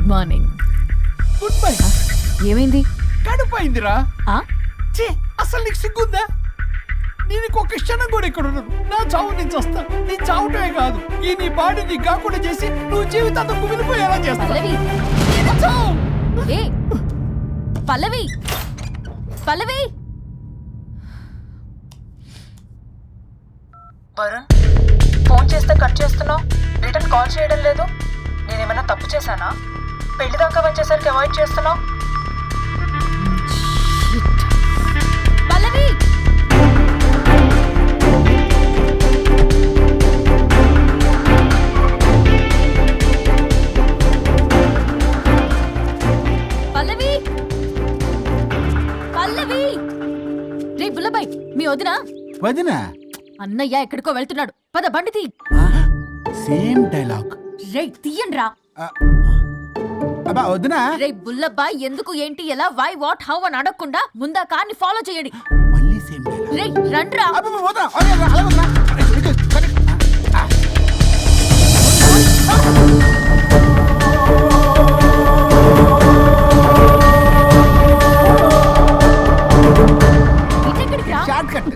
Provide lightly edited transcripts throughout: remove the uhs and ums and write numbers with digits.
Good morning. Good bye. ఏమైంది? కడుపైందిరా. ఆ? ఛీ, అసలు నీకు సిగ్గుందా? నేను ఒక క్షణం కూడా ఇక్కడ ఉండను. నా చావు నుంచి వస్తా. నీ చావుటమే కాదు, ఈ నీ బాడీ నీకు కాకుండా చేసి నువ్వు జీవితాంతం కుమిలిపోయేలా చేస్తా. పల్లవి, చావు. ఏ పల్లవి, పల్లవి. వరుణ్, ఫోన్ చేస్తే కట్ చేస్తున్నావు, రిటర్న్ కాల్ చేయడం లేదు. నేనేమైనా తప్పు చేశానా? పెళ్లి దాకా వచ్చేసరికి అవాయిడ్ చేస్తున్నావు. పల్లవి, పల్లవి, పల్లవి. రే బుల్లబాయ్, మీ వదినా? వదినా? అన్నయ్య ఎక్కడికో వెళ్తున్నాడు, పద బండి తీ. Same dialogue. రే తీయండి రా. అబ్బా వదినా. రే బుల్లబాయ్, ఎందుకు ఏంటి ఎలా వై వాట్ హౌ అని అడగకుండా ముందా కార్ని ఫాలో చేయండి. మళ్ళీ సేమ్ డైలాగ్. రే రండ్రా. అబ్బా వదినా, అలా వదినా. ఇటెక్కడికి రా. Short cut.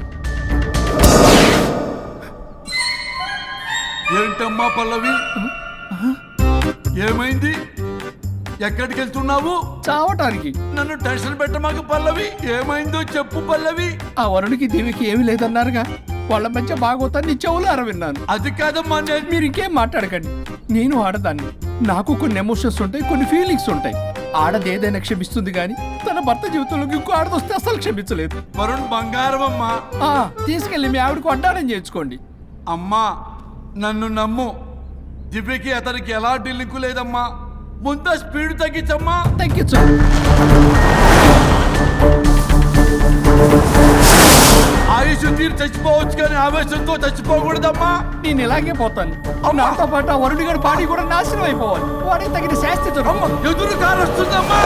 ఏంటమ్మా పల్లవి, ఏమైంది? ఎక్కడికి వెళ్తున్నావు? చావటానికి. నన్ను టెన్షన్ పెట్టమాకు పల్లవి. ఏమైందో చెప్పు పల్లవి. ఆ వరుడికి దేవికి ఏమీ లేదన్నారుగా, వాళ్ళ మధ్య బాగోతాన్ని నీ చెవులారా విన్నాను. అది కాదమ్మా, నేను మీరు ఇంకేం మాట్లాడకండి. నేను ఆడదాన్ని, నాకు కొన్ని ఎమోషన్స్ ఉంటాయి, కొన్ని ఫీలింగ్స్ ఉంటాయి. ఆడది ఏదైనా క్షమిస్తుంది కానీ తన భర్త జీవితంలోకి ఇంకో ఆడదొస్తే అసలు క్షమించలేదు. వరుణ్ బంగారం అమ్మా. తీసుకెళ్ళి మీ ఆవిడకు వడ్డానం చేయించుకోండి. అమ్మా నన్ను నమ్ము, దివ్యకి అతనికి ఎలాంటి లింకు లేదమ్మా. ముందు స్పీడ్ తగ్గించమ్మా. తగ్గించు. ఆయుష్ తీరు చచ్చిపోవచ్చు కానీ ఆవేశంతో చచ్చిపోకూడదమ్మా. నేను ఇలాగే పోతాను. నాతో పాటు ఆ వరుడి గారి బాడీ కూడా నాశనం అయిపోవాలి. వాడికి తగిన శాస్తి దొరకదు. ఎదురు కారు వస్తుందమ్మా.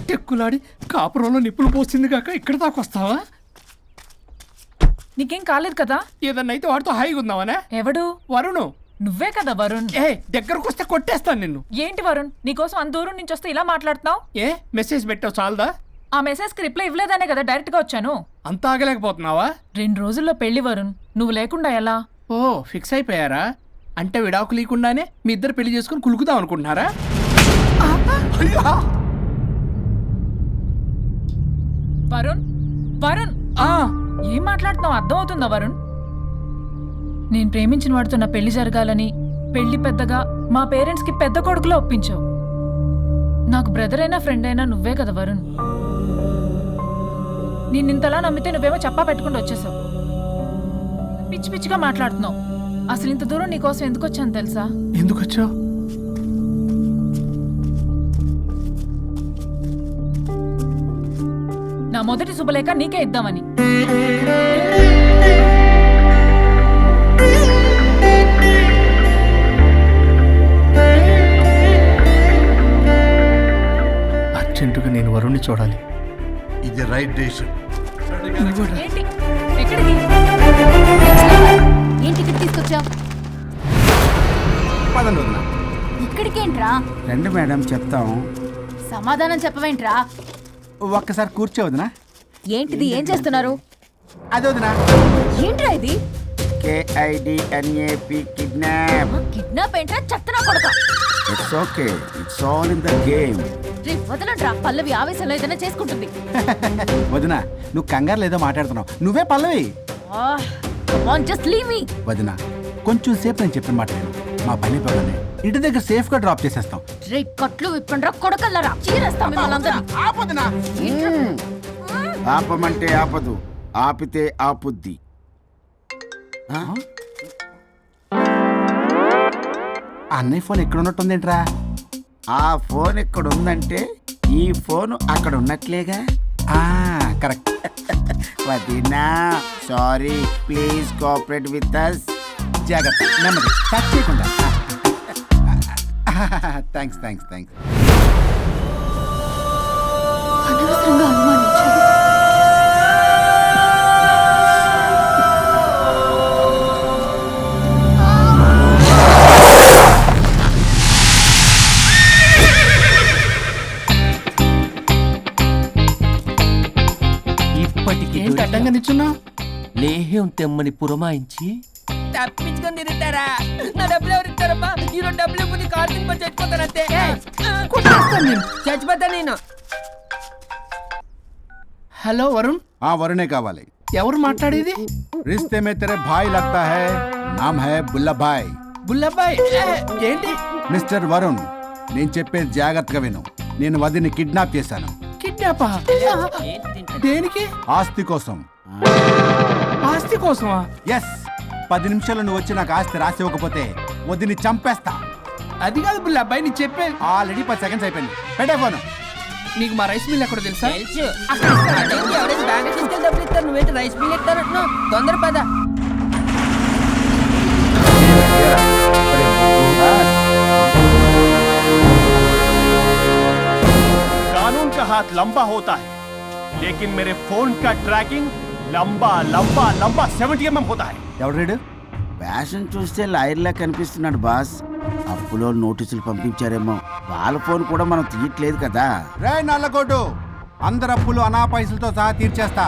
టెక్కులాడి కాపురంలో నిప్పులు పోస్తుంది కాక ఇక్కడ దాకా వస్తావా? నీకేం కాలేదు కదా? ఏదన్నా అయితే వాడితో హాయిగా ఉందామనే. ఎవడు? వరుణు. నువ్వే కదా వరుణ్. దగ్గరకు వస్తే కొట్టేస్తాను నిన్ను. ఏంటి వరుణ్, నీకోసం అంత దూరం నుంచి వస్తే ఇలా మాట్లాడుతున్నావు? మెసేజ్ పెట్టావు చాలదా? ఆ మెసేజ్ కి రిప్లై ఇవ్వలేదనే కదా డైరెక్ట్ గా వచ్చాను. అంత ఆగలేకపోతున్నావా? 2 రోజుల్లో పెళ్లి వరుణ్, నువ్వు లేకుండా ఎలా? ఫిక్స్ అయిపోయారా? అంటే విడాకు లేకుండానే మీ ఇద్దరు పెళ్లి చేసుకుని కులుకుదాం అనుకుంటున్నారా? వరుణ్, వరుణ్, ఏం మాట్లాడుతున్నావు అర్థం అవుతుందా వరుణ్? నేను ప్రేమించిన వాడితో నా పెళ్లి జరగాలని పెళ్లి పెద్దగా మా పేరెంట్స్ కి పెద్ద కొడుకులో ఒప్పించావు. నాకు బ్రదర్ అయినా ఫ్రెండ్ అయినా నువ్వే కదా వరుణ్. నేను ఇంతలా నమ్మితే నువ్వేమో చెప్పా పెట్టుకుంటూ వచ్చేసావు. పిచ్చి పిచ్చిగా మాట్లాడుతున్నావు. అసలు ఇంత దూరం నీకోసం ఎందుకు వచ్చాను తెలుసా? ఎందుకు వచ్చావు? నా మొదటి శుభలేఖ నీకే ఇద్దామని. అర్జెంటుగా నేను వరుణ్ణి చూడాలి. ఇది రైట్ డెసిషన్. ఏంటి? ఎక్కడికి? ఏంటి ఇక్కడ తీసుకొచ్చావు? పదండి వదినా. ఇక్కడికేంట్రా? రండి మేడం చెప్తాం. సమాధానం చెప్పవేంట్రా? ఒక్కసారి కూర్చో వదినా. ఏంటిది? ఏం చేస్తున్నారు? అదే వదినా. ఏంట్రా ఇది? KIDNAP kidnap. కిడ్నాప్ ఏంట్రా? చెత్తనా కొడక. It's okay, it's all in the game. రే వదలంట్రా, పల్లవి ఆవేశంలో ఏదైనా చేసుకుంటుంది. వదినా నువ్వు కంగారు లేదో మాట్లాడుతున్నావు. నువ్వే పల్లవి. Just leave me. వదినా కొంచెం సేపు నేను చెప్పిన మాట విను. మా పని పగలనే ఇంటి దగ్గర సేఫ్ గా డ్రాప్ చేసేస్తాం. రే కట్లు విప్పండ్రా కొడకల్లరా, చీరేస్తాం మిమ్మల్ని అందరినీ. ఆపమంటే ఆపదు, ఆపితే ఆపుద్ది. అన్నయ్య ఫోన్ ఎక్కడ ఉన్నట్టుందేంట్రా? ఆ ఫోన్ ఎక్కడ ఉందంటే ఈ ఫోన్ అక్కడ ఉన్నట్లేగా. కరెక్ట్. వదినా sorry, please cooperate with us. జాగ్రత్త, నెమ్మది, టచ్ చేయకుండా. థ్యాంక్స్. అనవసరంగా అనుమానించాను. ఏంటి అడ్డంగా నిల్చున్నా? లేహ్యం తెమ్మని పురమాయించి తప్పించుకొని తిరుగుతారా? నా డబ్బులు ఎవరు ఇస్తారమ్మా? ఈరోజు డబ్బులు ఇవ్వని కార్తీక్ పని చచ్చిపోతానంతే. కొట్టేస్తాను నేను. చచ్చిపోతా నేను. హలో వరుణ్, ఆ వరుణే కావాలి. ఎవరు మాట్లాడేది? रिश्ते में तेरे भाई लगता है, नाम है बुल्ला भाई. బుల్లబ్బాయ్ ఏంటి? మిస్టర్ వరుణ్, నేను చెప్పేది జాగ్రత్తగా విను. నేను వదిని కిడ్నాప్ చేశాను. కిడ్నాపా? దేనికి? ఆస్తి కోసం. ఆస్తి కోసమా? ఎస్, 10 నిమిషాలు నువ్వు వచ్చి నాకు ఆస్తి రాసి ఇవ్వకపోతే వదిని చంపేస్తా. అది కాదు బుల్లబ్బాయ్, నీ చెప్పే. ఆల్రెడీ 10 సెకండ్స్ అయిపోయింది. పెట్టే ఫోను. నీకు మా రైస్ మిల్ ఎక్కడ తెలుసా? తెలుసు. అదేంటి, ఎవరైనా బ్యాంక్ తీసుకెళ్ళి డబ్బులు ఇస్తారు, నువ్వేంటి రైస్ బిల్ ఇస్తారంటున్నావు? తొందర పద. कानून का हाथ लंबा होता है, लेकिन मेरे फोन का ट्रैकिंग लंबा लंबा लंबा 70 mm होता है. ఎవడు రీడు? ఫ్యాషన్ చూస్తే లాయర్లా కనిపిస్తున్నాడు బాస్. అప్పులో నోటీసులు పంపించారేమో, వాళ్ళ ఫోన్ కూడా మనం తీయట్లేదు కదా. రే నల్లగొడ్డు, అందరు అప్పులు అనా పైసలతో సహా తీర్చేస్తా.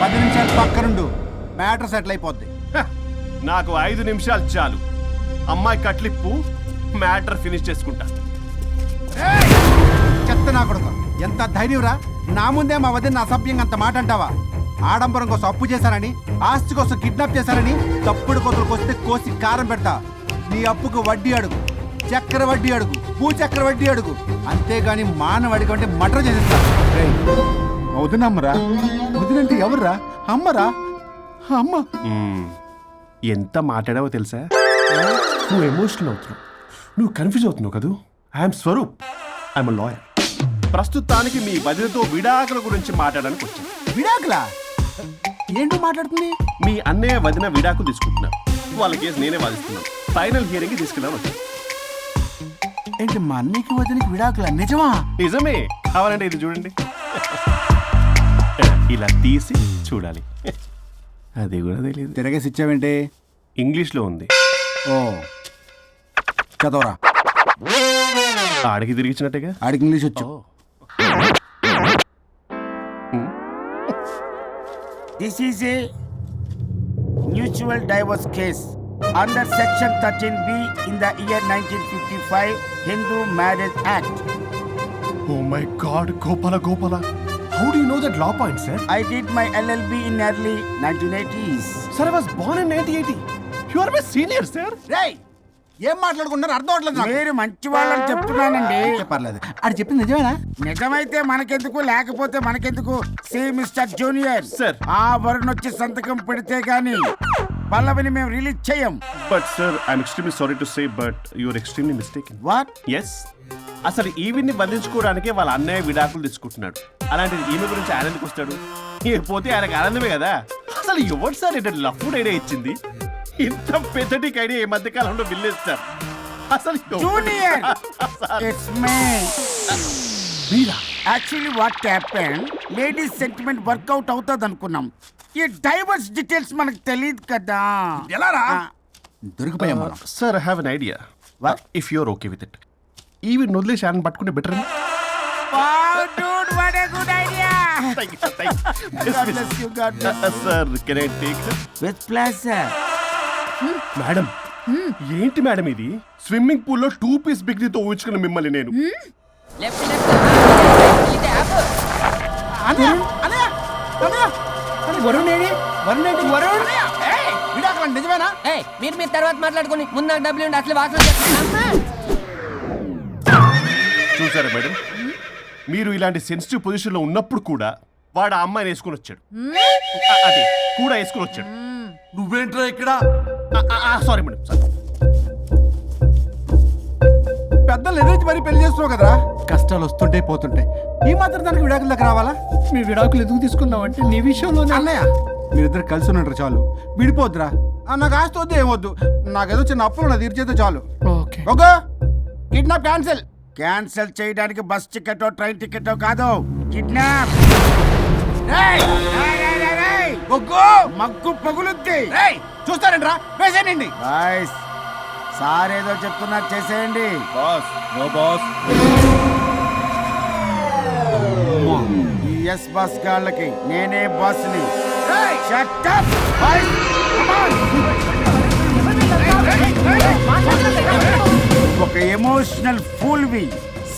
10 నిమిషాలు పక్కనుండు, మ్యాటర్ సెటిల్ అయిపోద్ది. హ, నాకు 5 నిమిషాలు చాలు. అమ్మాయి కట్లిప్పు, మ్యాటర్ ఫినిష్ చేసుకుంటా. చెత్త నా కొడుకు, ఎంత ధైర్యంరా! నా ముందే మా వదిన అసభ్యంగా అంత మాట అంటావా? ఆడంబరం కోసం అప్పు చేశారని, ఆస్తి కోసం కిడ్నాప్ చేశారని తప్పుడు కొతులకు వస్తే కోసి కారం పెడతా. నీ అప్పుకు వడ్డీ అడుగు, చక్కెర వడ్డీ అడుగు, భూచక్ర వడ్డీ అడుగు, అంతేగాని మానవ అడిగి అంటే మటర్ చేసేస్తా. వదినమ్మరా? వదినంటే ఎవర్రా? అమ్మరా? అమ్మ. ఎంత మాట్లాడావో తెలుసా? నువ్వు ఎమోషనల్ అవుతున్నావు, నువ్వు కన్ఫ్యూజ్ అవుతున్నావు కదూ. I'm Swaroop, I'm lawyer. ప్రస్తుతానికి మీ వదినతో విడాకుల గురించి మాట్లాడడానికి వచ్చాను. విడాకులా? ఏంటో మాట్లాడుతుంది? మీ అన్నయ్య వదిన విడాకులు తీసుకుంటున్నారు. వాళ్ళ కేసు నేనే వాదిస్తున్నాను. ఫైనల్ హియరింగ్ తీసుకెళ్ళాను వచ్చాను. ఏంటి మా అన్నయ్యకి వదినకి విడాకులా? నిజమా? నిజమే. కావాలంటే ఇది చూడండి. ఇలా తీసి చూడాలి. అది కూడా తెలియదు. తిరగేసి ఇచ్చావేంటి? ఇంగ్లీష్లో ఉంది. ఓ, చదవరా. ఆడికి తిరిగిచ్చినట్టుగా. ఆడికి ఇంగ్లీష్ వచ్చు. This is a mutual divorce case under section 13B in the year 1955 Hindu marriage act. Oh my God, Gopala. How do you know that law point, sir? I did my LLB in early 1980s. Sir, I was born in 1980. You are my senior, sir. రేయ్, ఏం మాట్లాడుకున్నారు అర్థం అవట్లేదు నాకు. మీరు మంచి వాళ్ళని చెప్తున్నానండి. పర్లేదు. అది చెప్పింది నిజమేనా? నిజమైతే మనకెందుకు, లేకపోతే మనకెందుకు? See mister junior, Sir. ఆ వరుణ్ వచ్చి సంతకం పెడితే గాని పల్లవిని మేము రిలీజ్ చేయం. But sir, I'm extremely sorry to say, but you are extremely mistaken. What? Yes. అసలు ఈవిని బంధించుకోవడానికే వాళ్ళ అన్నయ్య విడాకులు తీసుకుంటున్నాడు. అలాంటిది ఈమె గురించి ఆయన ఎందుకు వస్తాడు? పోతే ఆయనకు ఆనందమే కదా. అసలు ఎవరు సార్ ఏంటో లఫ్డ్ ఐడియా ఇచ్చింది? ఇంత పెద్దటికి ఐడియా ఈ మధ్య కాలంలో విల్లేస్తారు. అసలు జూనియర్, ఇట్స్ మీ. మీరా? Actually what happen, ladies sentiment work out అవుతుంది అనుకున్నాం. ఈ డైవర్స్ డీటెయిల్స్ మనకు తెలియదు కదా. ఎలా రా? దొరికిపోయాం మనం. Sir, I have an idea. What? If you're okay with it, ఈవిని వదిలేసి ఆయన పట్టుకుంటే better. Wow, dude, what a good idea. God bless you, God bless you. Sir, can I take? With pleasure. Madam, ఏంటి madam ఇది? Swimming pool లో 2 piece బిగ్నీతో ఊహించుకున్న మిమ్మల్ని నేను. Left left. ఇది యాప్. అన్నయ్య, అన్నయ్య, అన్నయ్య, వరుణ్ ఏడి? వరుణ్ ఏంటి? వరుణ్ ఏయ్, విడాకులా నిజమేనా? ఏయ్, మీరు తర్వాత మాట్లాడుకొని ముందు నాకు డబ్బులు ఉండి అసలు వాసన చేస్తున్నా. చూసారా మేడం, మీరు ఇలాంటి సెన్సిటివ్ పొజిషన్ లో ఉన్నప్పుడు కూడా వాడు ఆ అమ్మాయిని వేసుకుని వచ్చాడు. అదే కూడా వేసుకుని వచ్చాడు. నువ్వేంట్రా ఇక్కడ? Sorry madam, sorry. పెద్దలు ఎదురు మరి పెళ్లి చేస్తున్నావు కదరా. కష్టాలు వస్తుంటే పోతుంటాయి. ఈ మాత్రం దానికి విడాకుల దగ్గర రావాలా? మీ విడాకులు ఎందుకు తీసుకున్నావు అంటే నీ విషయంలోనే. అన్నయ్య, మీరిద్దరు కలిసి ఉన్నట్టు చాలు, విడిపోద్దురా. నాకు ఆస్తి వద్దు, ఏమొద్దు. నాకేదో చిన్న అప్పులు నా తీర్చేదో చాలు. Okay. Okay, kidnap cancel. Cancel చేయడానికి బస్ టికెట్, ట్రైన్ టికెట్ కాదు, కిడ్నాప్. మగ్గు పగులుద్ది. చూస్తారంట్రా, వేసేయండి. బాయ్స్, సార్ ఏదో చెప్తున్నారు, చేసేయండి. Boss, no boss. ఈ ఎస్ బస్ గాళ్ళకి నేనే బాస్ని. Shut up! Boys, come on! ఒక ఎమోషనల్ ఫూల్వి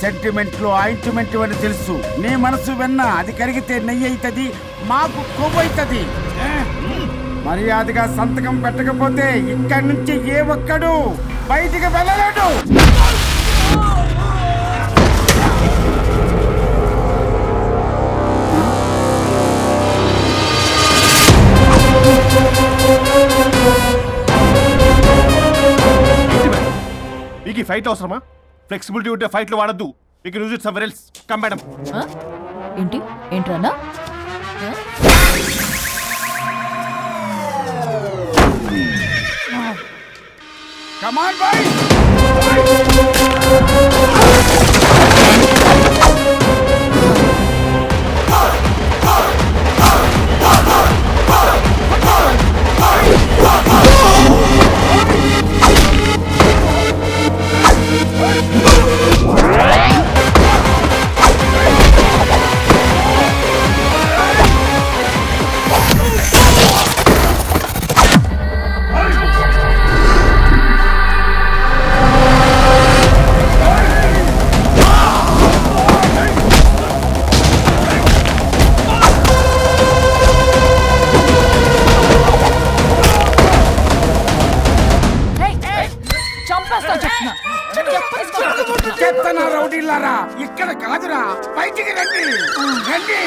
సెంటిమెంట్ లో ఆయింట్మెంట్ అని తెలుసు. నీ మనసు వెన్న, అది కరిగితే నెయ్యి అవుతుంది, మాకు కొవ్వు అవుతుంది. మర్యాదగా సంతకం పెట్టకపోతే ఇక్కడి నుంచి ఏ ఒక్కడు బయటికి వెళ్ళలేడు. మీకు ఈ ఫైట్ అవసరమా? ఫ్లెక్సిబిలిటీ ఉంటే ఫైట్లు వాడద్దు. మీకు use it somewhere else. Come madam. ఏంటి ఏంట్రన్నా? Come on, boys! చెత్తనా రౌడీలారా, ఇక్కడ కాదురా, బయటికి రండి రండి.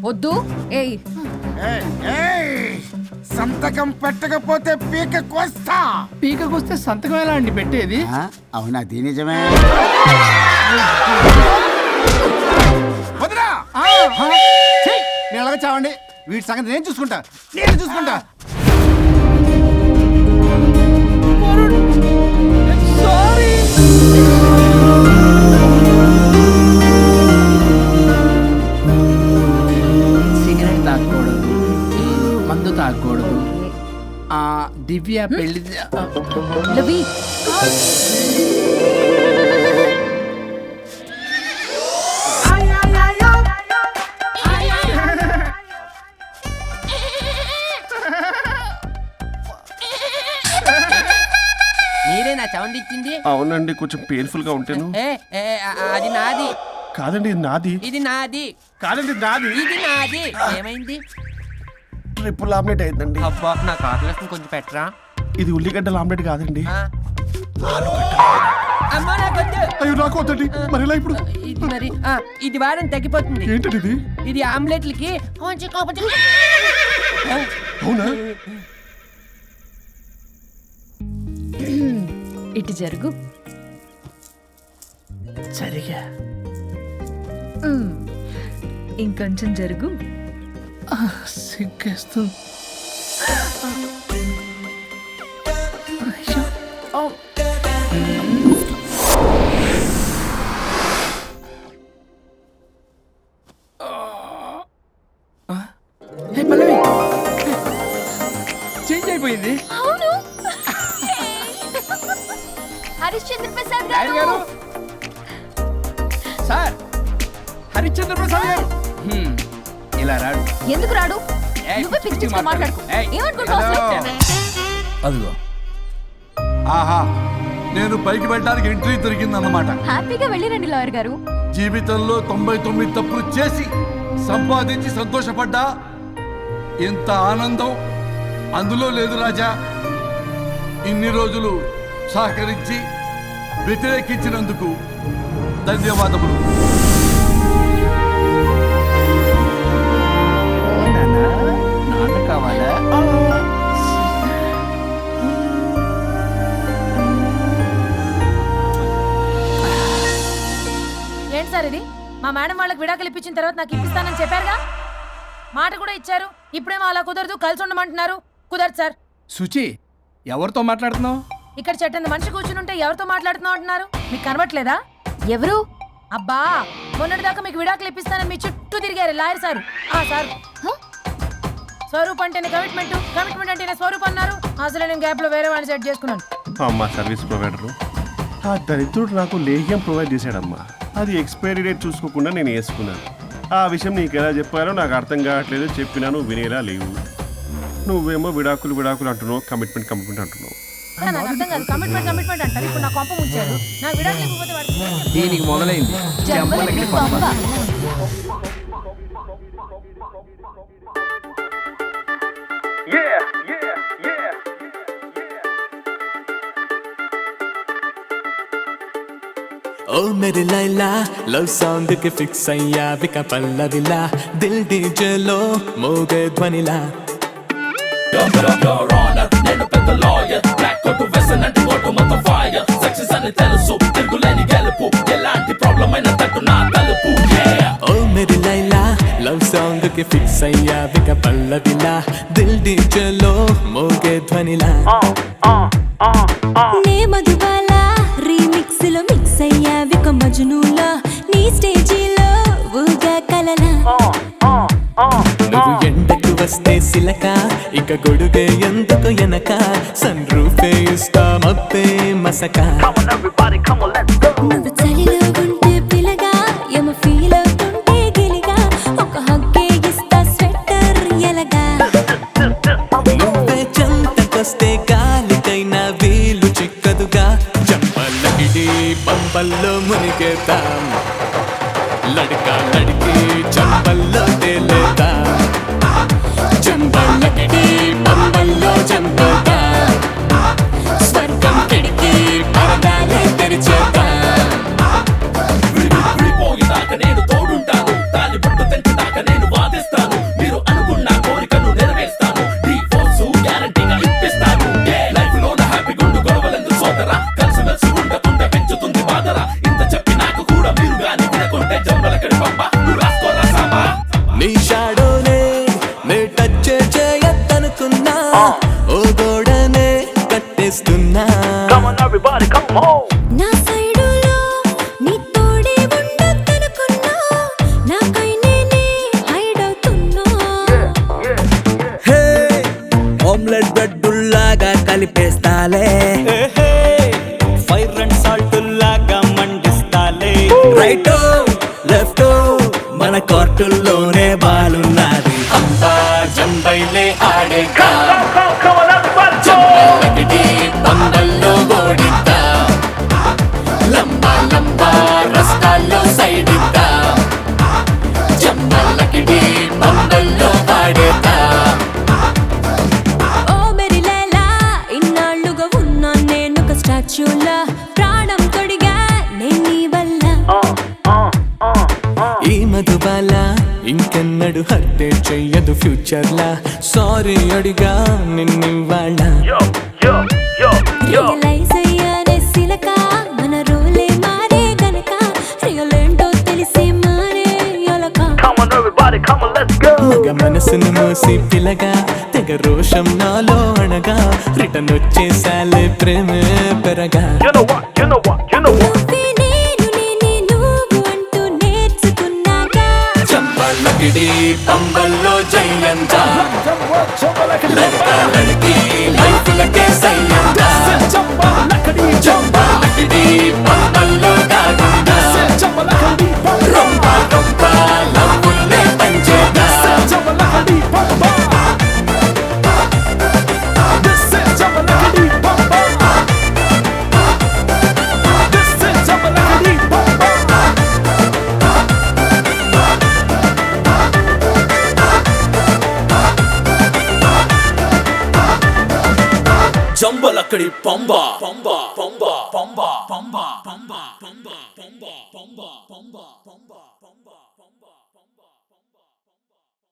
వద్దు. ఏయ్ సంతకం పెట్టకపోతే పీక కోస్తా. పీకకొస్తే సంతకం ఎలా అండి పెట్టేది? అవునా, అది నిజమే. వదినా నేను అలాగే చావండి. వీటి సంగతి నేను చూసుకుంటా. సిగరెట్ తాగకూడదు, మందు తాగకూడదు. దివ్య పెళ్లి లవి మీరే నా సౌండ్ ఇచ్చింది? అవునండి, కొంచెం పెయిన్ఫుల్ గా ఉంటాను. అది నాది కాదండి, ఇది నాది. ఇది నాది కాదండి, నాది. ఇది నాది. ఏమైంది? ట్రిపుల్ ఆమ్లెట్ అయిందండి. అబ్బా, నాకు ఆకలిస్తుంది, కొంచెం పెట్టరా. ఇది ఉల్లిగడ్డల ఆమ్లెట్ కాదండి. అమ్మా నాకొద్దు. అయ్యో, నాకు వద్దండి. మరి ఇలా ఇప్పుడు ఇది మరి ఇది వారం తగ్గిపోతుంది. ఏంటండి ఇది? ఇది ఆమ్లెట్లకి కొంచెం అవునా? ఇటు జరుగు. సరిగా ఇంకొంచెం జరుగు. సిగ్గేస్తుంది. చేంజ్ అయిపోయింది. అవును. హరిశ్చంద్ర ప్రసాద్ గారు గారు. సార్, హరిశ్చంద్ర ప్రసాద్ గారు ఇలా రాడు. ఎందుకు రాడు? నువ్వే పిచ్చి పిచ్చిగా మాట్లాడుకో. ఏమనుకుంటావు అసలు? అదిగో ఆహా, నేను పైకి వెళ్ళడానికి ఎంట్రీ దొరికిందన్నమాట. హ్యాపీగా వెళ్ళిరండి లాయర్ గారు. జీవితంలో 99 తప్పులు చేసి సంపాదించి సంతోషపడ్డా ఇంత ఆనందం అందులో లేదు రాజా. ఇన్ని రోజులు సహకరించి వ్యతిరేకించినందుకు ధన్యవాదములు. నాన్న కావాలా? ఏంటి సార్ ఇది? మా మేడం వాళ్ళకి విడాకులు ఇప్పించిన తర్వాత నాకు ఇప్పిస్తానని చెప్పారుగా, మాట కూడా ఇచ్చారు. ఇప్పుడేమో అలా కుదరదు, కలిసి ఉండమంటున్నారు. కుదరదు సార్. సుచి, ఎవరితో మాట్లాడుతున్నావు? ఇక్కడ చెట్టంత మనిషి కూర్చుని ఉంటే ఎవరితో మాట్లాడుతున్నావు అంటున్నారు? మీకు కనబట్లేదా? ఎవరు? అబ్బా, మొన్నటిదాకా మీకు విడాకులు ఇప్పిస్తానని మీ చుట్టూ తిరిగారు లాయర్ సార్. సార్, స్వరూప్ అంటేనే కమిట్మెంట్, కమిట్మెంట్ అంటేనే స్వరూప్ అన్నారు. అసలు నేను గ్యాప్ లో వేరే వాడిని సెట్ చేసుకున్నాను. అమ్మా సర్వీస్ ప్రొవైడరు ఆ దరిద్రుడు నాకు లేహ్యం ప్రొవైడ్ చేశాడమ్మా. అది ఎక్స్పైరీ డేట్ చూసుకోకుండా నేను వేసుకున్నాను. ఆ విషయం నీకు ఎలా చెప్పారో నాకు అర్థం కావట్లేదు. చెప్పినాను వినేలా లేవు. నువ్వేమో విడాకులు విడాకులు అంటున్నావు, కమిట్మెంట్ కమిట్మెంట్ అంటున్నావు. నాకు అర్థం కాదు. కమిట్మెంట్ కమిట్మెంట్ అంటారు. ఇప్పుడు నా కొంప ముంచారు. నా విడాకులు ఇవ్వకపోతే వాడికి దీనికి మొదలైంది చెంపలకి పంప. ओ मेरी लैला लव सॉन्ग के फिक्स अయ్యా విక పల్లవిలా దిల్ డీజే లో మోగే ధ్వనిలా నేను పెద్ద లాయర్ బ్లాక్ కోట్ వెసన్ అంటే కోట్ మొత్తం ఫైర్ సక్సెస్ అని తెలుసు తిరుగులేని గెలుపు ఎలాంటి ప్రాబ్లం అయినా తట్టు నా తలుపు ఓ మేరీ లైలా లవ్ సాంగ్ కి ఫిక్స్ అయ్యా విక పల్లవిలా దిల్ డీజే లో మోగే ధ్వనిలా నే మధుబాల రీమిక్స్ లో మిక్స్ అయ్యా విక మజ్నూలా నీ స్టేజీలో ఊగా కలలా నువ్వు ఎండకు వస్తే సిలక ఇక గొడుగే ఎందుకు ఎనక సన్ రూఫే ఇస్తా మబ్బే మసక నువ్వు చలిలో ఉంటే పిలగా ఎమ ఫీల్ అవుతుంటే గిలిగా ఒక హగ్గే ఇస్తా స్వెటర్ ఎలగా నువ్వే చెంతకొస్తే గాలికైనా వీలు చిక్కదుగా చంపలకిడి పంపల్లో మునిగేద్దాం లడికా లడికి చంపల్లో తేలేదా చంపలకిడి పంపల్లో చంపేదా స్వర్గం కిడికి పరదాలే తెరిచేదా విడిపోయినాక నేను తోడుంటాను తాలి పట్టు తెంచుదాకా నేను వాదిస్తాను మీరు అనుకున్న కోరికను నెరవేర్స్తాను డివోర్స్ గ్యారంటీగా ఇప్పిస్తాను లైఫ్ లో హ్యాపీ గుండు గొడవలందు సోదరా కలిసి మెలిసి ఉండకుంటే పెంచుతుంది బాధరా ఇంత చెప్పి నాకు కూడా మీరు గాని వినకుంటే జంబలకడి పంప నువ్వు రాసుకోరా సాంబా నీ షాడోనే నే టచ్ చేయద్దనుకున్నా ఓ గోడనే కట్టేస్తున్నా నా సైడులో నీ తోడే ఉండొద్దనుకున్నా నాకై నేనే హైడ్ అవుతున్నా హే ఆమ్లెట్ బ్రెడ్డుల్లాగా కలిపేస్తాలే ఫైర్ అండ్ సాల్ట్ లాగా మండిస్తాలే రైట్ లెఫ్ట్ మన కోర్టుల్లోనే బాలున్నది అంతా జంబైలే ఆడేగా జంబైలకిడి పందల్లో ఓడిద్దా లంబా లంబా రస్తాల్లో సైడిద్దా జంబైలకిడి పందల్లో ఆడేదా ఓ మేరీ లైలా ఇన్నాళ్ళుగా ఉన్నా నేను ఒక స్టాచ్యూలా ప్రాణం తొడిగా నేను నీ వల్ల ఈ మధుబాల ఇంకెన్నడు హత్య చెయ్యదు ఫ్యూచర్ లా సారీ అడిగా నిన్నివాళ్ళ రియలైజ్ అయ్యానే సిలక మన రోలే మారే గనక రియల్ ఏంటో తెలిసి మారే యొలక మగ మనసును మోసి పిలగా తెగ రోషం నాలో అనగా రిటర్న్ వచ్చేసాలే ప్రేమే పెరగా నువ్వే నేను నేనే నువ్వు అంటూ నేర్చుకున్నాగా చంపలకిడి పంబల్లో జయంత లడకా లడకి లైఫ్లకే సయ్యంత చంపలకిడి పంబల్లో దాగుందా రొంప రొంప లవ్వుల్నే పంచేదా జంబలక్కడి పంబ పంబ పంబ పంబ పంబ పంబ పంబ పంబ పంబ పంబ